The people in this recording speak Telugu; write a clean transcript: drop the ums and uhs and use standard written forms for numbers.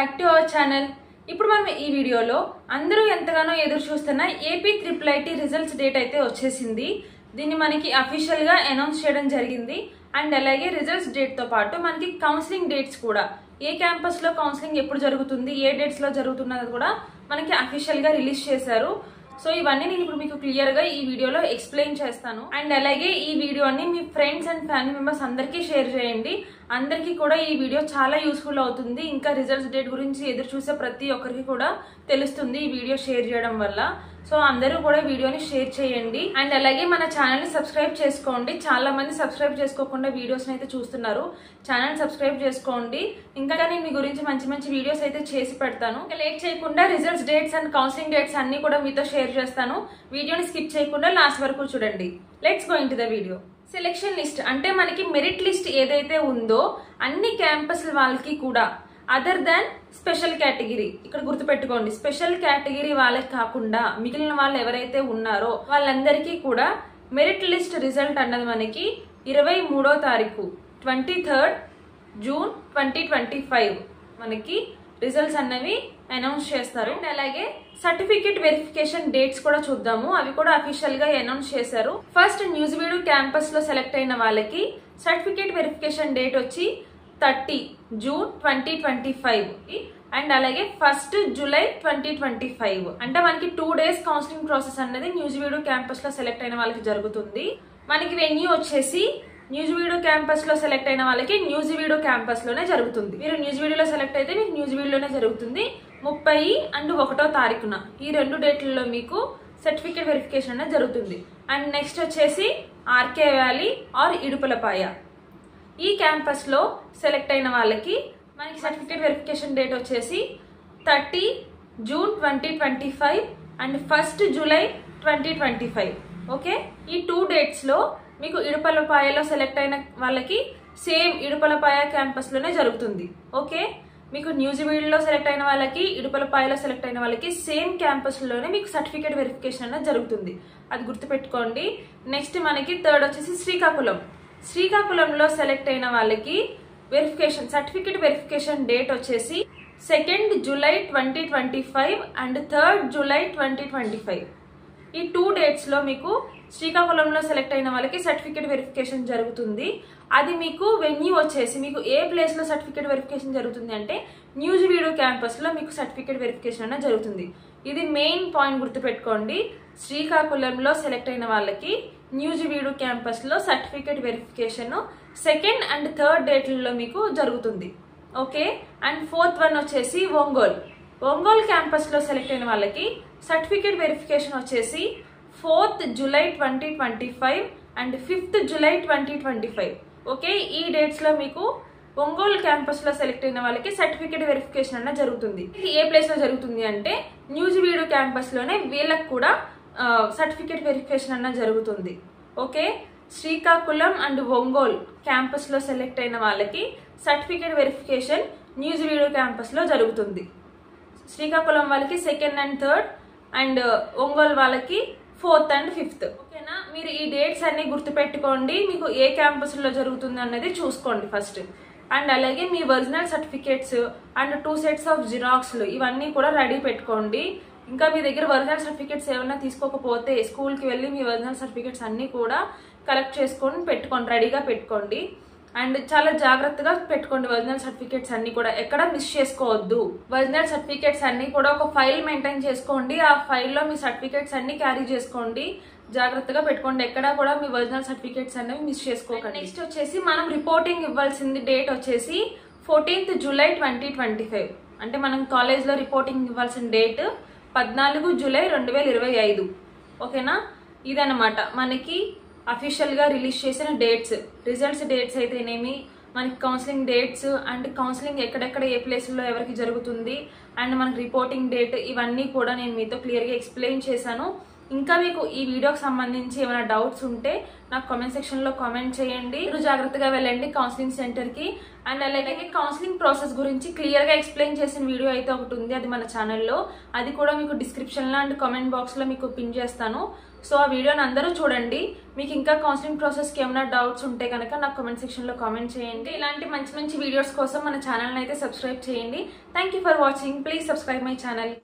Back to our channel. ఇప్పుడు మనం ఈ వీడియోలో అందరూ ఎంతగానో ఎదురు చూస్తున్న ఏపీ IIIT రిజల్ట్స్ డేట్ అయితే వచ్చేసింది. దీన్ని మనకి అఫీషియల్ గా అనౌన్స్ చేయడం జరిగింది. అండ్ అలాగే రిజల్ట్స్ డేట్ తో పాటు మనకి కౌన్సిలింగ్ డేట్స్ కూడా, ఏ క్యాంపస్ లో కౌన్సిలింగ్ ఎప్పుడు జరుగుతుంది, ఏ డేట్స్ లో జరుగుతున్నది కూడా మనకి అఫీషియల్ గా రిలీజ్ చేశారు. సో ఇవన్నీ నేను ఇప్పుడు మీకు క్లియర్ గా ఈ వీడియోలో ఎక్స్ప్లెయిన్ చేస్తాను. అండ్ అలాగే ఈ వీడియోని మీ ఫ్రెండ్స్ అండ్ ఫ్యామిలీ మెంబర్స్ అందరికీ షేర్ చేయండి. అందరికీ కూడా ఈ వీడియో చాలా యూస్ఫుల్ అవుతుంది. ఇంకా రిజల్ట్స్ డేట్ గురించి ఎదురు చూసే ప్రతి ఒక్కరికి కూడా తెలుస్తుంది ఈ వీడియో షేర్ చేయడం వల్ల. సో అందరూ కూడా వీడియోని షేర్ చేయండి. అండ్ అలాగే మన ఛానల్ ని సబ్స్క్రైబ్ చేసుకోండి. చాలా మంది సబ్స్క్రైబ్ చేసుకోకుండా వీడియోస్ అయితే చూస్తున్నారు. ఛానల్ సబ్స్క్రైబ్ చేసుకోండి. ఇంకా నేను మీ గురించి మంచి మంచి వీడియోస్ అయితే చేసి పెడతాను. ఇంకా లేట్ చేయకుండా results dates and counselling dates అన్ని కూడా మీతో షేర్ చేస్తాను. వీడియోని స్కిప్ చేయకుండా లాస్ట్ వరకు చూడండి. Let's go into the video. Selection list అంటే మనకి మెరిట్ లిస్ట్ ఏదైతే ఉందో అన్ని క్యాంపస్ల వాళ్ళకి కూడా అదర్ దాన్ స్పెషల్ కేటగిరీ, ఇక్కడ గుర్తుపెట్టుకోండి, స్పెషల్ కేటగిరీ వాళ్ళకి కాకుండా మిగిలిన వాళ్ళు ఎవరైతే ఉన్నారో వాళ్ళందరికీ కూడా మెరిట్ లిస్ట్ రిజల్ట్ అన్నది మనకి 23వ తారీఖు 23rd జూన్ 2025 మనకి రిజల్ట్స్ అన్నవి అనౌన్స్ చేస్తారు. అండ్ అలాగే సర్టిఫికేట్ వెరిఫికేషన్ డేట్స్ కూడా చూద్దాము. అవి కూడా అఫీషియల్ గా అనౌన్స్ చేశారు. ఫస్ట్ న్యూజివీడు క్యాంపస్ లో సెలెక్ట్ అయిన వాళ్ళకి సర్టిఫికేట్ వెరిఫికేషన్ డేట్ వచ్చి 30 జూన్ 2025 అండ్ అలాగే 1 జూలై 2025. అంటే మనకి 2 days కౌన్సిలింగ్ ప్రాసెస్ అనేది న్యూజివీడు క్యాంపస్ లో సెలెక్ట్ అయిన వాళ్ళకి జరుగుతుంది. మనకి వెన్యూ వచ్చేసి న్యూజివీడు క్యాంపస్ లో సెలెక్ట్ అయిన వాళ్ళకి న్యూజివీడు క్యాంపస్ లోనే జరుగుతుంది. మీరు న్యూజివీడులో సెలెక్ట్ అయితే మీకు న్యూజివీడులోనే జరుగుతుంది. 30 అండ్ 1వ తారీఖున ఈ 2 డేట్లలో మీకు సర్టిఫికేట్ వెరిఫికేషన్ అనేది జరుగుతుంది. అండ్ నెక్స్ట్ వచ్చేసి ఆర్కే వ్యాలీ ఆర్ ఇడుపులపాయ, ఈ క్యాంపస్ లో సెలెక్ట్ అయిన వాళ్ళకి మనకి సర్టిఫికేట్ వెరిఫికేషన్ డేట్ వచ్చేసి 30 జూన్ 2025 అండ్ 1 జూలై 2025. ఓకే, ఈ 2 డేట్స్ లో మీకు ఇడుపలపాయలో సెలెక్ట్ అయిన వాళ్ళకి సేమ్ ఇడుపలపాయ క్యాంపస్ లోనే జరుగుతుంది. ఓకే, మీకు న్యూజివీడులో సెలెక్ట్ అయిన వాళ్ళకి ఇడుపలపాయలో సెలెక్ట్ అయిన వాళ్ళకి సేమ్ క్యాంపస్ లోనే మీకు సర్టిఫికేట్ వెరిఫికేషన్ అనేది జరుగుతుంది. అది గుర్తుపెట్టుకోండి. నెక్స్ట్ మనకి థర్డ్ వచ్చేసి శ్రీకాకుళంలో సెలెక్ట్ అయిన వాళ్ళకి వెరిఫికేషన్ సర్టిఫికేట్ వెరిఫికేషన్ డేట్ వచ్చేసి 2 జూలై 2025 అండ్ 3rd జూలై 2025. ఈ 2 డేట్స్ లో మీకు శ్రీకాకుళంలో సెలెక్ట్ అయిన వాళ్ళకి సర్టిఫికేట్ వెరిఫికేషన్ జరుగుతుంది. అది మీకు వెన్యూ వచ్చేసి మీకు ఏ ప్లేస్ లో సర్టిఫికేట్ వెరిఫికేషన్ జరుగుతుంది అంటే న్యూజివీడు క్యాంపస్ లో మీకు సర్టిఫికేట్ వెరిఫికేషన్ అనేది జరుగుతుంది. ఇది మెయిన్ పాయింట్ గుర్తుపెట్టుకోండి. శ్రీకాకుళంలో సెలెక్ట్ అయిన వాళ్ళకి న్యూజివీడు క్యాంపస్ లో certificate verification 2nd and 3rd డేట్లలో మీకు జరుగుతుంది. ఓకే, అండ్ 4th వన్ వచ్చేసి ఒంగోల్ క్యాంపస్ లో సెలెక్ట్ అయిన వాళ్ళకి సర్టిఫికేట్ వెరిఫికేషన్ వచ్చేసి 4th July 2025 and 5th July 2025. Okay, ఈ డేట్స్ లో మీకు ఒంగోలు క్యాంపస్ లో సెలెక్ట్ అయిన వాళ్ళకి సర్టిఫికేట్ వెరిఫికేషన్ అన్న జరుగుతుంది. ఏ ప్లేస్ లో జరుగుతుంది అంటే న్యూజివీడు క్యాంపస్ లోనే వీళ్ళకి కూడా సర్టిఫికేట్ వెరిఫికేషన్ అన్న జరుగుతుంది. Okay, Srikakulam and Ongole campus లో సెలెక్ట్ అయిన వాళ్ళకి సర్టిఫికేట్ వెరిఫికేషన్ న్యూజివీడు క్యాంపస్ లో జరుగుతుంది. శ్రీకాకుళం వాళ్ళకి 2nd and 3rd and Ongole వాళ్ళకి 4th అండ్ 5th. ఓకేనా, మీరు ఈ డేట్స్ అన్ని గుర్తుపెట్టుకోండి. మీకు ఏ క్యాంపస్ లో జరుగుతుంది అన్నది చూసుకోండి ఫస్ట్. అండ్ అలాగే మీ original certificates and 2 sets of జిరాక్స్లు ఇవన్నీ కూడా రెడీ పెట్టుకోండి. ఇంకా మీ దగ్గర ఒరిజినల్ సర్టిఫికేట్స్ ఏమైనా తీసుకోకపోతే స్కూల్కి వెళ్ళి మీ ఒరిజినల్ సర్టిఫికేట్స్ అన్ని కూడా కలెక్ట్ చేసుకొని పెట్టుకోండి, రెడీగా పెట్టుకోండి. అండ్ చాలా జాగ్రత్తగా పెట్టుకోండి ఒరిజినల్ సర్టిఫికేట్స్ అన్ని కూడా, ఎక్కడ మిస్ చేసుకోవద్దు. ఒరిజినల్ సర్టిఫికేట్స్ అన్ని కూడా ఒక ఫైల్ మెయింటైన్ చేసుకోండి. ఆ ఫైల్లో మీ సర్టిఫికేట్స్ అన్ని క్యారీ చేసుకోండి, జాగ్రత్తగా పెట్టుకోండి. ఎక్కడా కూడా మీ ఒరిజినల్ సర్టిఫికేట్స్ అనేవి మిస్ చేసుకోకండి. నెక్స్ట్ వచ్చేసి మనం రిపోర్టింగ్ ఇవ్వాల్సింది డేట్ వచ్చేసి 14th జూలై 2025. అంటే మనం కాలేజ్ లో రిపోర్టింగ్ ఇవ్వాల్సిన డేట్ 14 జూలై 2025. ఓకేనా, ఇదన్నమాట మనకి అఫీషియల్ గా రిలీజ్ చేసిన డేట్స్. రిజల్ట్స్ డేట్స్ అయితేనేమి, మనకి కౌన్సిలింగ్ డేట్స్ అండ్ కౌన్సిలింగ్ ఎక్కడెక్కడ ఏ ప్లేస్లో ఎవరికి జరుగుతుంది అండ్ మనకి రిపోర్టింగ్ డేట్, ఇవన్నీ కూడా నేను మీతో క్లియర్ గా ఎక్స్ప్లెయిన్ చేశాను. ఇంకా మీకు ఈ వీడియోకి సంబంధించి ఏమైనా డౌట్స్ ఉంటే నాకు కామెంట్ సెక్షన్ లో కామెంట్ చేయండి. మీరు జాగ్రత్తగా వెళ్ళండి కౌన్సిలింగ్ సెంటర్ కి. అండ్ అలాగే కౌన్సిలింగ్ ప్రాసెస్ గురించి క్లియర్ గా ఎక్స్ప్లెయిన్ చేసిన వీడియో అయితే ఒకటి ఉంది, అది మన ఛానల్లో. అది కూడా మీకు డిస్క్రిప్షన్ లో అండ్ కామెంట్ బాక్స్ లో మీకు పిన్ చేస్తాను. సో ఆ వీడియోని అందరూ చూడండి. మీకు ఇంకా కౌన్సిలింగ్ ప్రాసెస్ కి ఏమైనా డౌట్స్ ఉంటే కనుక నాకు కామెంట్ సెక్షన్ లో కామెంట్ చేయండి. ఇలాంటి మంచి మంచి వీడియోస్ కోసం మన ఛానల్ అయితే సబ్స్క్రైబ్ చేయండి. Thank you for watching. Please subscribe my channel.